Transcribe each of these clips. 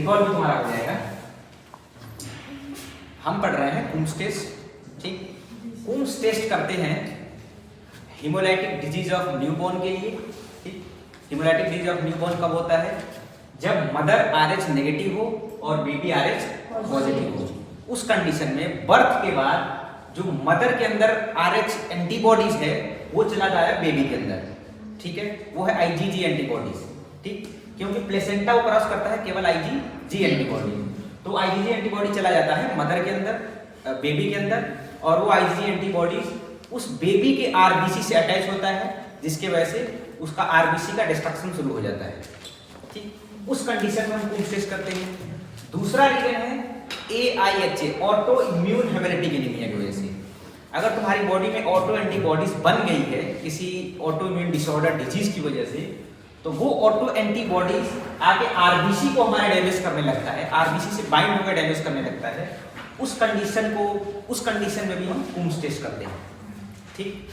Recall भी तुम्हारा हो जाएगा। हम पढ़ रहे हैं कुम्स टेस्ट, ठीक। कुम्स टेस्ट करते हैं हीमोलाइटिक डिजीज ऑफ न्यूबॉर्न के लिए, ठीक। हीमोलाइटिक डिजीज ऑफ न्यूबॉर्न कब होता है? जब मदर RH नेगेटिव हो और बेबी RH पॉजिटिव हो। उस कंडीशन में बर्थ के बाद जो मदर के अंदर RH एंटीबॉडीज है वो चला जाएगा बेबी के अंदर, ठीक है। वो है IgG एंटीबॉडीज, ठीक। क्योंकि प्लेसेंटा को क्रॉस करता है केवल IgG एंटीबॉडी, तो IgG एंटीबॉडी चला जाता है मदर के अंदर, बेबी के अंदर, और वो IgG एंटीबॉडीज उस बेबी के RBC से अटैच होता है, जिसके वजह से उसका RBC का डिस्ट्रक्शन शुरू हो जाता है, ठीक। उस कंडीशन में हम कुम्स टेस्ट करते हैं। दूसरा रीजन है AIHA, auto immune haemolytic anaemia की वजह से। अगर तुम्हारी बॉडी में ऑटो एंटीबॉडीज बन गई है किसी ऑटो इम्यून डिसऑर्डर डिजीज की वजह से, तो वो ऑटो एंटीबॉडीज आगे RBC को हमारे डैमेज करने लगता है, RBC से बाइंड होकर डैमेज करने लगता है। उस कंडीशन में भी हम कुम्स टेस्ट करते हैं, ठीक।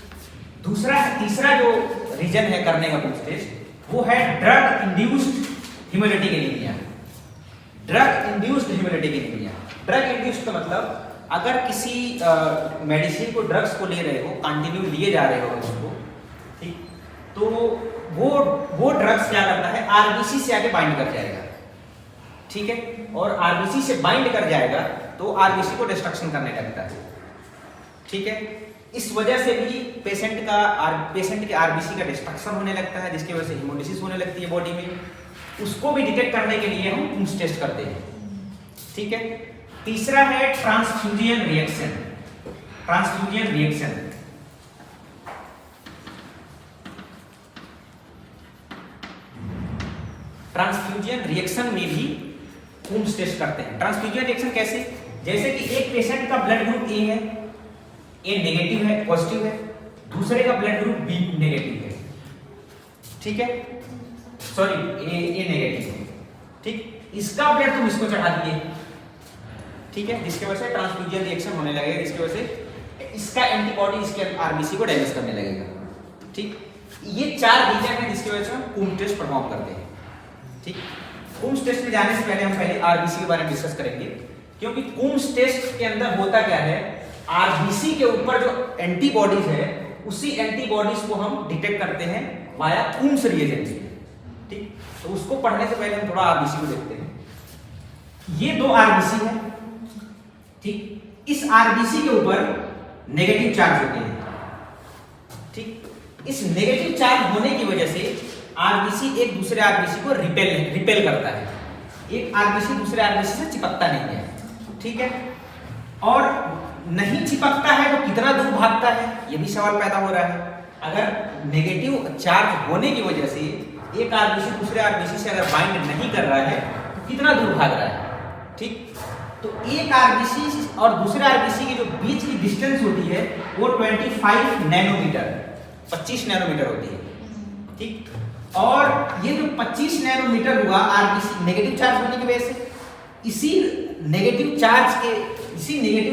तीसरा जो रीजन है करने का कुम्स टेस्ट वो है drug induced haemolytic anaemia. Drug induced haemolytic anaemia, drug induced का मतलब अगर किसी मेडिसिन को, ड्रग्स को ले रहे हो, कंटिन्यू लिए जा रहे हो उसको, ठीक, तो वो ड्रग्स क्या करता है? RBC से आके बाइंड कर जाएगा, ठीक है। और RBC से बाइंड कर जाएगा तो RBC को डिस्ट्रक्शन करने लगता है, ठीक है। इस वजह से भी पेशेंट के RBC का डिस्ट्रक्शन होने लगता है, जिसकी वजह से हेमोलिसिस होने लगती है बॉडी में। उसको भी डिटेक्ट करने के लिए हम कुम्स टेस्ट करते हैं, ठीक है। तीसरा है ट्रांसफ्यूजन रिएक्शन। ट्रांसफ्यूजन रिएक्शन में भी कुम्स टेस्ट करते हैं। ट्रांसफ्यूजन रिएक्शन कैसे? जैसे कि एक पेशेंट का ब्लड ग्रुप A है, A नेगेटिव है, पॉजिटिव है, दूसरे का ब्लड ग्रुप B नेगेटिव है, ठीक है, सॉरी A नेगेटिव है, ठीक। इसका ब्लड तुम इसको चढ़ा दिए, ठीक है, जिसकी वजह से ट्रांसफ्यूजन रिएक्शन होने लगेगा, जिसकी वजह से इसका एंटीबॉडी इसके RBC को डैमेज करने लगेगा, ठीक। ये 4 रीजन है जिसकी वजह से हम कुम्स टेस्ट परफॉर्म करते हैं, ठीक। कुम्स टेस्ट में जाने से पहले हम RBC के बारे में डिस्कस करेंगे, क्योंकि कुम्स टेस्ट के अंदर होता क्या है? RBC के ऊपर जो एंटीबॉडीज है उसी एंटीबॉडीज को हम डिटेक्ट करते हैं वाया कुम्स रिएजेंट, ठीक। तो उसको पढ़ने से पहले हम थोड़ा RBC को देखते हैं। ये 2 RBC है, ठीक। इस RBC के ऊपर नेगेटिव चार्ज होते हैं, ठीक। इस नेगेटिव चार्ज होने की वजह से RBC एक दूसरे RBC को रिपेल करता है। एक RBC दूसरे RBC से चिपकता नहीं है, ठीक है। और नहीं चिपकता है तो कितना दूर भागता है, ये भी सवाल पैदा हो रहा है। अगर नेगेटिव चार्ज होने की वजह से एक RBC दूसरे RBC से अगर बाइंड नहीं कर रहा है तो कितना दूर भाग रहा है, ठीक। तो एक RBC और दूसरे RBC की जो बीच की डिस्टेंस होती है वो 25 नैनोमीटर, 25 नैनोमीटर होती है, ठीक। और ये जो 25 नैनोमीटर हुआ RBC नेगेटिव चार्ज होने की वजह से, इसी नेगेटिव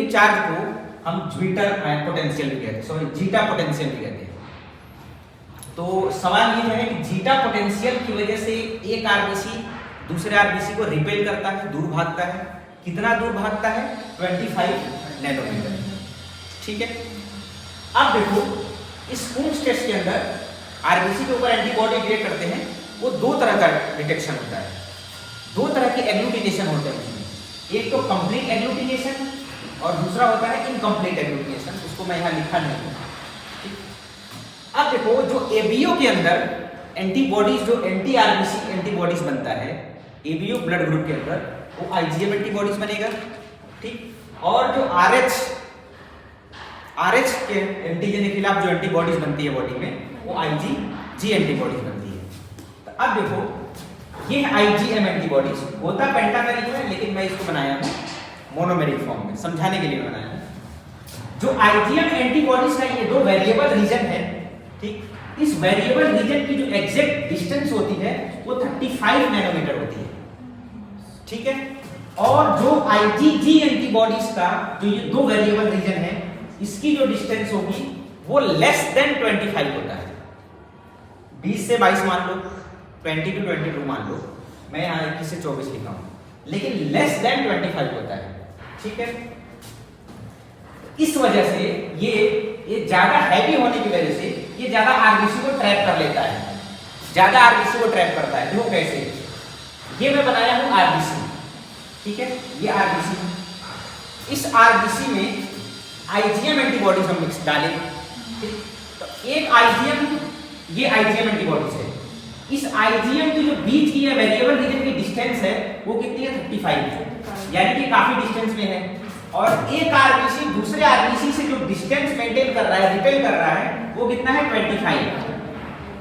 चार्ज को हम जीटा पोटेंशियल भी कहते हैं, सॉरी जीटा पोटेंशियल भी कहते हैं। तो सवाल ये है कि जीटा पोटेंशियल की वजह से एक RBC दूसरे RBC को रिपेल करता है, दूर भागता है। कितना दूर भागता है? 25 नैनोमीटर, ठीक है। अब देखो इस कुम्स टेस्ट के अंदर RBC के ऊपर एंटीबॉडी डिटेक्ट करते हैं, वो 2 तरह का डिटेक्शन होता है, 2 तरह के एग्लूटिनेशन होते हैं उसमें। एक तो कंप्लीट एग्लूटिनेशन और दूसरा होता है इनकम्प्लीट एग्लूटिनेशन, उसको मैं यहाँ लिखा नहीं हूँ, ठीक। अब देखो जो ABO के अंदर एंटीबॉडीज, जो anti-RBC एंटीबॉडीज बनता है ABO ब्लड ग्रुप के अंदर, वो IgM एंटीबॉडीज बनेगा, ठीक। और जो RH के एंटीजन के खिलाफ जो एंटीबॉडीज बनती है बॉडी में, वो IgG एंटीबॉडीज बनती है। तो अब देखो ये IgM एंटीबॉडीज होता पेंटामेरिक में, लेकिन मैं इसको बनाया हूँ मोनोमेरिक फॉर्म में, समझाने के लिए बनाया हूँ। जो IgM एंटीबॉडीज है ये 2 वेरिएबल रीजन है, ठीक। इस वेरिएबल रीजन की जो एग्जैक्ट डिस्टेंस होती है वो 35 नैनोमीटर होती है, ठीक है। और जो IgG एंटीबॉडीज का जो ये 2 वेरिएबल रीजन है, इसकी जो डिस्टेंस होगी वो लेस देन 25 होता है। 20 से 22 मान लो, 20 to 22 मान लो, मैं यहाँ 21 से 24 लिखा हूँ, लेकिन लेस देन 25 होता है। ठीक है, इस वजह से ये ज्यादा हैवी होने की वजह से ये ज्यादा आरबीसी को ट्रैप कर लेता है, ज्यादा आरबीसी को ट्रैप करता है। देखो कैसे, ये मैं बनाया हूं आरबीसी, ठीक है, ये आरबीसी। इस आरबीसी में आईजीएम एंटीबॉडीज हम मिक्स डालें, तो एक आईजीएम, ये आईजीएम एंटीबॉडीज है। इस आईजीएम की जो बीच की वेरिएबल रीजन की डिस्टेंस है वो कितनी है, 35 है, यानी कि काफी डिस्टेंस में है। और एक आरबीसी दूसरे आरबीसी से जो डिस्टेंस मेंटेन कर रहा है, रिपेल कर रहा है, वो कितना है, 25।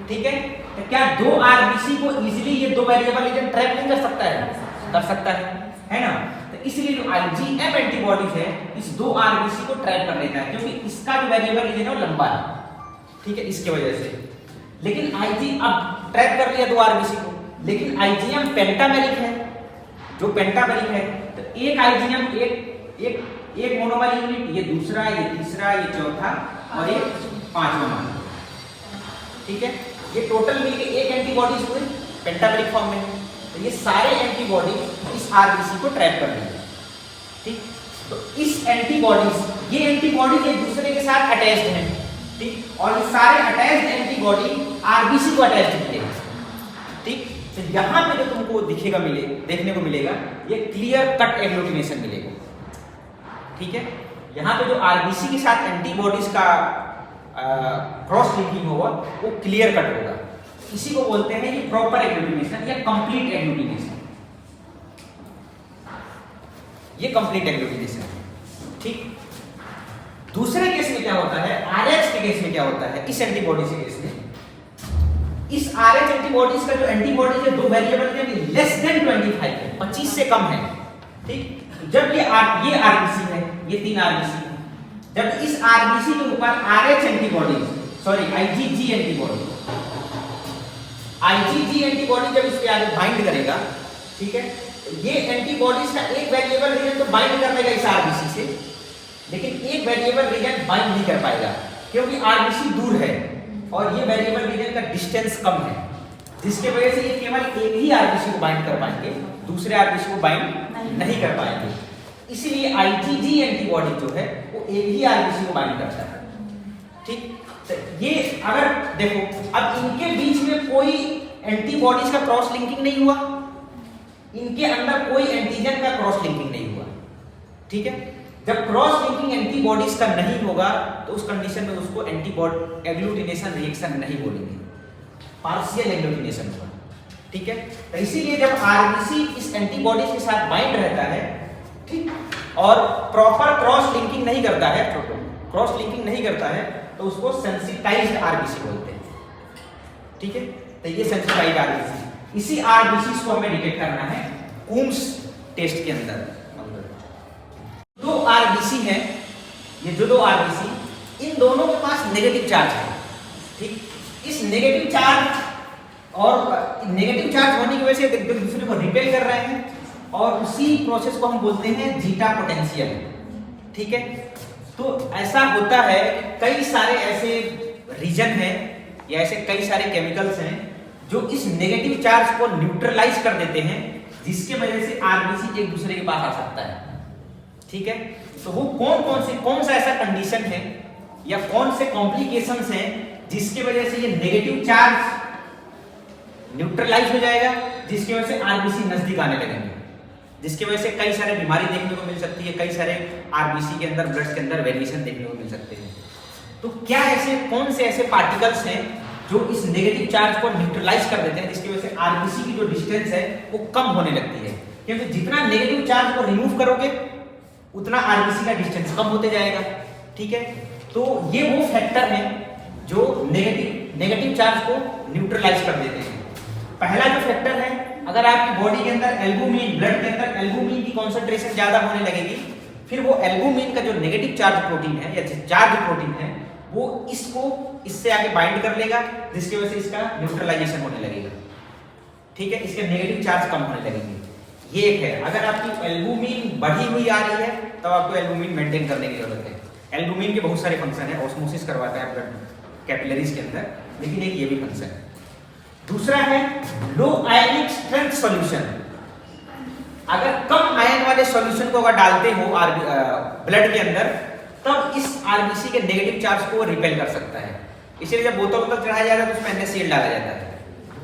ठीक है, तो क्या दो आरबीसी को इजीली ये दो वेरिएबल रीजन ट्रैप नहीं कर सकता है? कर सकता है ना। तो इसलिए जो आईजीएम एंटीबॉडीज है इस दो आरबीसी को ट्रैप कर लेता है, क्योंकि इसका जो वेरिएबल रीजन है वो लंबा है। ठीक है, इसके वजह से। लेकिन आईजी अब ट्रैप कर लिया दो आरबीसी को, लेकिन आईजीएम पेंटामेरिक है, जो पेंटामेरिक है, तो एक आईजीएम एक मोनोमर यूनिट, ये दूसरा, ये तीसरा, ये चौथा और ये पांचवा मान। ठीक है, ये टोटल मिलके एक एंटीबॉडीज हुए पेंटामेरिक फॉर्म में, तो ये सारे एंटीबॉडीज इस आरबीसी को ट्रैप कर लेंगे। ठीक, तो इस एंटीबॉडीज, ये एंटीबॉडीज एक दूसरे के साथ अटैच्ड हैं, ठीक, और ये सारे अटैच्ड एंटीबॉडी आरबीसी को अटैच्ड मिलेगा। ठीक, तो यहां पे जो तुमको दिखेगा, देखने को मिलेगा, ये क्लियर कट एग्लूटिनेशन मिलेगा। ठीक है, यहाँ पे जो आरबीसी के साथ एंटीबॉडीज का क्रॉस लिंकिंग होगा वो क्लियर कट होगा। इसी को बोलते हैं ये प्रॉपर एग्लूटिनेशन या कंप्लीट एग्लूटिनेशन। ये कंप्लीट एग्लूटिनेशन है। ठीक, दूसरे केस में क्या होता है, आरएच के केस में क्या होता है, इस एंटीबॉडी के केस में, इस आरएच एंटीबॉडीज का जो एंटीबॉडीज है दो वेरिएबल के लेस देन 25 है, 25 से कम है। ठीक, जब ये आरबीसी है, ये तीन आरबीसी है, जब इस आरबीसी के ऊपर RH antibodies, sorry IgG antibody जब इसके आगे बाइंड करेगा, ठीक है, ये एंटीबॉडीज का एक वेरिएबल रीजन तो बाइंड कर लेगा इस आरबीसी से, लेकिन एक वेरिएबल रीजन बाइंड नहीं कर पाएगा, क्योंकि आरबीसी दूर है और ये वेरिएबल रीजन का डिस्टेंस कम है, जिसके वजह से ये केवल एक ही आरबीसी को बाइंड कर पाएंगे, दूसरे आरबीसी को बाइंड नहीं कर पाएंगे। इसीलिए आईजीजी एंटीबॉडी जो है वो एक ही आरबीसी को बाइंड करता है। ठीक, तो ये अगर देखो, अब इनके बीच में कोई एंटीबॉडीज का क्रॉस लिंकिंग नहीं हुआ, इनके अंदर कोई एंटीजन का क्रॉस लिंकिंग नहीं हुआ। ठीक है, जब क्रॉस लिंकिंग एंटीबॉडीज का नहीं होगा तो उस कंडीशन में उसको एंटीबॉडी एग्लूटिनेशन रिएक्शन नहीं बोलेंगे, पार्शियल एग्लूटिनेशन होगा। ठीक है, तो इसीलिए जब आरबीसी इस एंटीबॉडीज के साथ बाइंड रहता है, ठीक, और प्रॉपर क्रॉस लिंकिंग नहीं करता है, क्रॉस लिंकिंग नहीं करता है, तो उसको सेंसिटाइज्ड आरबीसी बोलते हैं। ठीक है, तो ये सेंसिटाइज्ड आरबीसी, इसी आरबीसी को हमें डिटेक्ट करना है कूम्स टेस्ट के अंदर। दो आरबीसी है, ये जो दो आरबीसी, इन दोनों के पास नेगेटिव चार्ज है। ठीक, इस नेगेटिव चार्ज और नेगेटिव चार्ज होने की वजह से एक दूसरे को रिपेल कर रहे हैं, और उसी प्रोसेस को हम बोलते हैं जीटा पोटेंशियल। ठीक है, तो ऐसा होता है कि कई सारे ऐसे रीजन हैं या ऐसे कई सारे केमिकल्स हैं जो इस नेगेटिव चार्ज को न्यूट्रलाइज कर देते हैं, जिसके वजह से आरबीसी एक दूसरे के पास आ सकता है। ठीक है, तो वो कौन सा ऐसा कंडीशन है या कौन से कॉम्प्लिकेशंस हैं जिसके वजह से ये नेगेटिव चार्ज न्यूट्रलाइज हो जाएगा, जिसकी वजह से आरबीसी नजदीक आने लगेंगे, जिसकी वजह से कई सारे बीमारी देखने को मिल सकती है, कई सारे आरबीसी के अंदर, ब्लड के अंदर वेरिएशन देखने को मिल सकते हैं। तो क्या ऐसे कौन से ऐसे पार्टिकल्स हैं जो इस नेगेटिव चार्ज को न्यूट्रलाइज कर देते हैं, जिसकी वजह से आरबीसी की जो डिस्टेंस है वो कम होने लगती है, क्योंकि जितना नेगेटिव चार्ज को रिमूव करोगे उतना आरबीसी का डिस्टेंस कम होते जाएगा। ठीक है, तो ये वो फैक्टर हैं जो नेगेटिव चार्ज को न्यूट्रलाइज कर देते हैं। पहला जो फैक्टर है, अगर आपकी बॉडी के अंदर एल्बुमिन, ब्लड के अंदर एल्बुमिन की कॉन्सेंट्रेशन ज्यादा होने लगेगी, फिर वो एल्बुमिन का जो नेगेटिव चार्ज प्रोटीन है या चार्ज प्रोटीन है वो इसको इससे आगे बाइंड कर लेगा, जिसकी वजह से इसका न्यूट्रलाइजेशन होने लगेगा। ठीक है, इसके नेगेटिव चार्ज कम होने लगेंगे। ये एक है। अगर आपकी एल्बुमिन बढ़ी हुई आ रही है तब आपको एल्बुमिन मेंटेन करने की जरूरत है। एल्बुमिन के बहुत सारे फंक्शन है, ऑस्मोसिस करवाता है ब्लड कैपिलरीज के अंदर, लेकिन एक ये भी फंक्शन है। दूसरा है लो आयनिक स्ट्रेंथ सॉल्यूशन। अगर कम आयन वाले सॉल्यूशन को अगर डालते हो ब्लड के अंदर, तब इस आरबीसी के नेगेटिव चार्ज को रिपेल कर सकता है। इसलिए जब बोतल तक चढ़ाया जाता है तो उसमें NaCl डाला जाता है,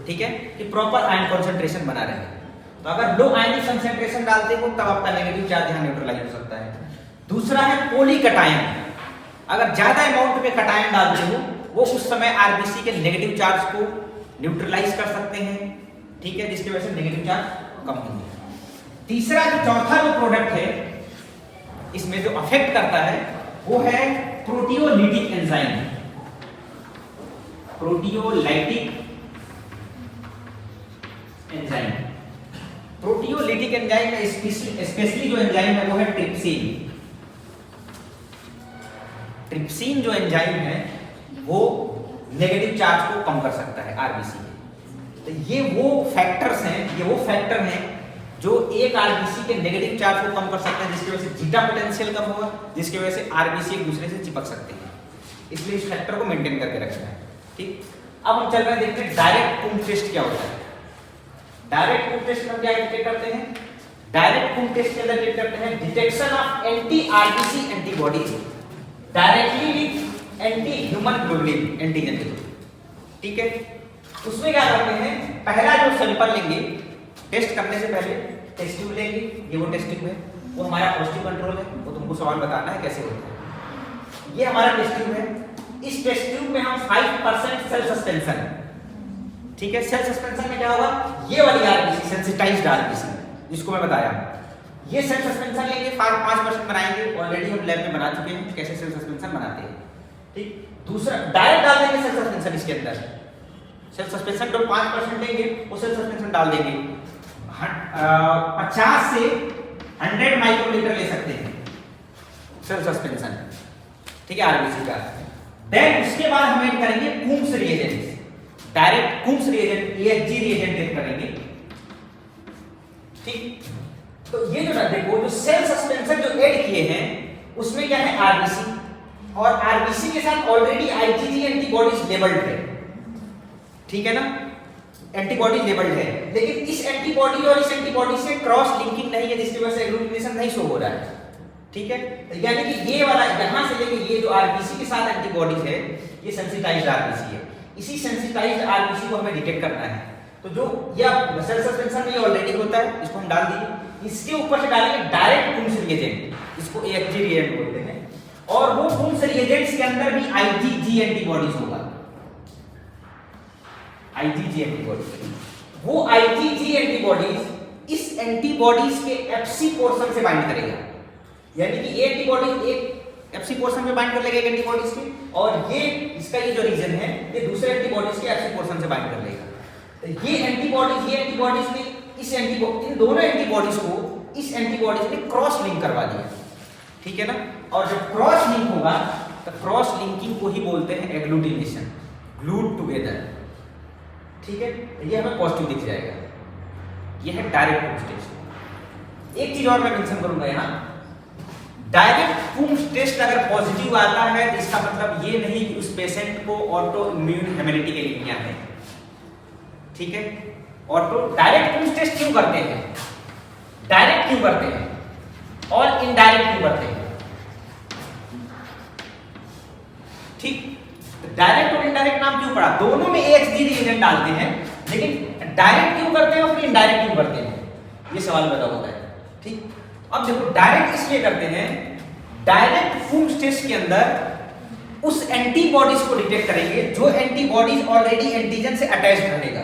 ठीक है, कि प्रॉपर आयन कॉन्सेंट्रेशन बना रहे। तो अगर लो आयनिक कंसेंट्रेशन डालते हो तब आपका नेगेटिव चार्ज यहाँ न्यूट्रलाइज हो सकता है। दूसरा है पॉलीकटायन। अगर ज्यादा अमाउंट में कटायन डालते हो वो उस समय आरबीसी के नेगेटिव चार्ज को न्यूट्रलाइज कर सकते हैं, ठीक है, जिसकी वजह से नेगेटिव चार्ज कम होंगे। तीसरा जो चौथा जो प्रोडक्ट है इसमें जो अफेक्ट करता है वो है proteolytic enzyme. Proteolytic enzyme, proteolytic enzyme में स्पेशली जो एंजाइम है वो है ट्रिप्सिन। ट्रिप्सिन जो एंजाइम है वो नेगेटिव चार्ज को कम कर सकता है आरबीसी के। तो ये वो फैक्टर्स हैं जो एक आरबीसी के नेगेटिव चार्ज को कम कर सकते हैं, जिसकी वजह से जीटा पोटेंशियल कम होगा, जिसकी वजह से आरबीसी एक दूसरे से चिपक सकते हैं। इसलिए इस फैक्टर को मेंटेन करके रखना है, ठीक। अब हम चल रहे हैं देखते हैं डायरेक्ट कूम टेस्ट क्या होता है। डायरेक्ट कूम टेस्ट में क्या डिटेक्ट करते हैं? डायरेक्ट कूम टेस्ट के अंदर डिटेक्ट करते हैं detection of anti RBC antibodies directly with anti human globulin antigen के थ्रू, ठीक है। उसमें क्या करते हैं, पहला जो सैंपल लेंगे टेस्ट करने से पहले टेस्ट ट्यूब लेंगे, ये वो टेस्ट ट्यूब है, वो हमारा पॉजिटिव कंट्रोल है, वो तुमको सवाल बताना है कैसे होता है। ये हमारा टेस्ट ट्यूब है, इस टेस्ट ट्यूब में हम 5% सेल सस्पेंशन, ठीक है। सेल सस्पेंशन में क्या होगा, ये वाली आरबीसी सेंसिटाइज्ड आरबीसी जिसको मैं बताया, ये सेल सस्पेंशन लेंगे, 5% बनाएंगे, ऑलरेडी हम लैब में बना चुके हैं कैसे सेल सस्पेंशन बनाते हैं, ठीक। दूसरा डायरेक्ट डाल देंगे सेल सस्पेंशन, इसके अंदर सेल सस्पेंशन जो 5% लेंगे वो सेल सस्पेंशन डाल देंगे, 50 से 100 माइक्रोलीटर ले सकते हैं सेल सस्पेंशन, ठीक है, आरबीसी का। देन उसके बाद हम ऐड करेंगे Coombs reagent, direct Coombs reagent EHG reagent add करेंगे, ठीक। तो ये जो देखो जो सेल सस्पेंशन जो ऐड किए हैं उसमें क्या है आरबीसी, और आरबीसी के साथ ऑलरेडी IgG एंटीबॉडीज लेबल्ड है, ठीक है ना, एंटीबॉडी लेबल्ड है, लेकिन इस एंटीबॉडी और इस एंटीबॉडी से क्रॉस लिंकिंग नहीं है, जिसकी वजह से एग्लूटिनेशन नहीं शो हो रहा है, ठीक है। यानी कि ये वाला यहां से लेके ये जो आरबीसी के साथ एंटीबॉडीज है ये सेंसिटाइज्ड आरबीसी है, इसी सेंसिटाइज्ड आरबीसी को हमें डिटेक्ट करना है। तो जो या सेल सस्पेंशन में ऑलरेडी होता है, इसको हम डाल दीजिए, इसके ऊपर से डालेंगे डायरेक्ट कूम्स रिएजेंट, इसको AHG रिएजेंट बोलते हैं, और वो कूम्स रिएजेंट्स के अंदर भी IgG एंटीबॉडीज होगा, IgG एंटीबॉडीज, वो IgG एंटीबॉडीज इस एंटीबॉडीज के FC पोर्शन से बाइंड करेगा, यानी कि ये एंटीबॉडीज एक FC पोर्शन में बाइंड कर लेगा एक एंटीबॉडीज के, और ये इसका ये जो रीजन है ये दूसरे एंटीबॉडीज के FC पोर्शन से बाइंड कर लेगा। तो ये एंटीबॉडीज ने इस इन दोनों एंटीबॉडीज को इस एंटीबॉडीज ने क्रॉस लिंक करवा दिया, ठीक है ना। और जब क्रॉस लिंक होगा तो क्रॉस लिंकिंग को ही बोलते हैं एग्लूटिनेशन, ग्लूड टुगेदर, ठीक है। ये हमें पॉजिटिव दिख जाएगा, ये है डायरेक्ट कूम्स टेस्ट। एक चीज और मैं मेंशन करूंगा यहाँ, डायरेक्ट कूम्स टेस्ट अगर पॉजिटिव आता है तो इसका मतलब ये नहीं कि उस पेशेंट को ऑटो इम्यून हेमेलिटिक एनीमिया है, ठीक है। ऑटो डायरेक्ट कूम्स टेस्ट क्यों करते हैं, डायरेक्ट क्यों करते हैं और इनडायरेक्ट क्यों करते हैं, ठीक। डायरेक्ट और इनडायरेक्ट नाम क्यों पड़ा, दोनों में AHG रिएजेंट डालते हैं, लेकिन डायरेक्ट क्यों करते हैं और फिर इनडायरेक्ट क्यों करते हैं, ये सवाल पैदा होता है, ठीक। अब देखो डायरेक्ट इसलिए करते हैं, डायरेक्ट कूम्स टेस्ट के अंदर उस एंटीबॉडीज को डिटेक्ट करेंगे जो एंटीबॉडीज ऑलरेडी एंटीजन से अटैच्ड रहेगा।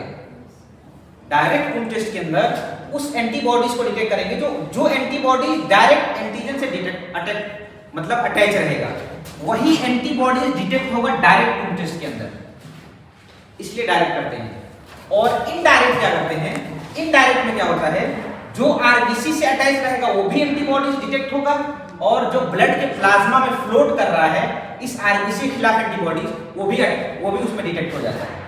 डायरेक्ट कूम्स टेस्ट के अंदर उस एंटीबॉडीज को डिटेक्ट करेंगे जो एंटीबॉडीज डायरेक्ट एंटीजन से मतलब अटैच रहेगा, वही एंटीबॉडीज डिटेक्ट होगा डायरेक्ट कूम्स टेस्ट के अंदर, इसलिए डायरेक्ट करते हैं। और इनडायरेक्ट क्या करते हैं, इनडायरेक्ट में क्या होता है, जो आरबीसी से अटैच रहेगा वो भी एंटीबॉडीज डिटेक्ट होगा, और जो ब्लड के प्लाज्मा में फ्लोट कर रहा है इस आरबीसी के खिलाफ एंटीबॉडीज वो भी उसमें डिटेक्ट हो जाता है।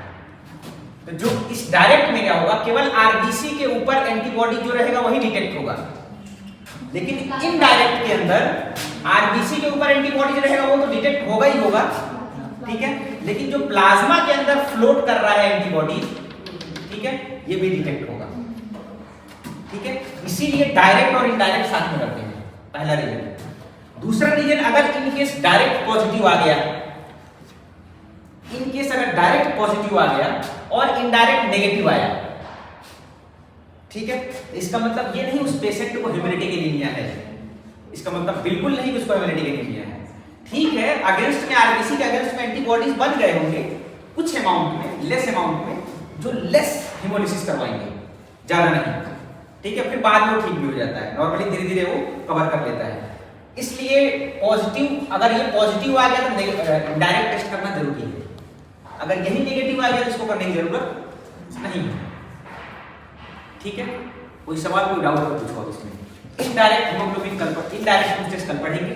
तो जो इस डायरेक्ट में क्या होगा, केवल आरबीसी के ऊपर एंटीबॉडी जो रहेगा वही डिटेक्ट होगा, लेकिन इनडायरेक्ट के अंदर आरबीसी के ऊपर एंटीबॉडी रहेगा वो तो डिटेक्ट होगा ही होगा, ठीक है, लेकिन जो प्लाज्मा के अंदर फ्लोट कर रहा है एंटीबॉडी, ठीक है, ये भी डिटेक्ट होगा, ठीक है। इसीलिए डायरेक्ट और इनडायरेक्ट साथ में करते हैं, पहला रीजन। दूसरा रीजन, अगर इन केस डायरेक्ट पॉजिटिव आ गया, इन केस अगर डायरेक्ट पॉजिटिव आ गया और इनडायरेक्ट नेगेटिव आया, ठीक है, इसका मतलब ये नहीं उस पेशेंट को ह्यूमिडिटी की एनीमिया है, इसका मतलब बिल्कुल नहीं कि उसको ह्यूमिडिटी की एनीमिया है। ठीक है, अगेंस्ट में आरबीसी के अगेंस्ट में एंटीबॉडीज बन गए होंगे कुछ अमाउंट में, लेस अमाउंट में, जो लेस हिमोलिसिस करवाएंगे, ज्यादा नहीं, ठीक है, फिर बाद में वो ठीक भी हो जाता है, नॉर्मली धीरे धीरे वो कवर कर लेता है। इसलिए पॉजिटिव, अगर ये पॉजिटिव आ गया तो डायरेक्ट टेस्ट करना जरूरी है, अगर यही नेगेटिव आ गया तो इसको करने की जरूरत नहीं है। ठीक है, कोई सवाल कोई डाउट पूछो इसमें। इनडायरेक्ट हीमोग्लोबिन कल, इनडायरेक्ट टेस्ट कल पढ़ेंगे।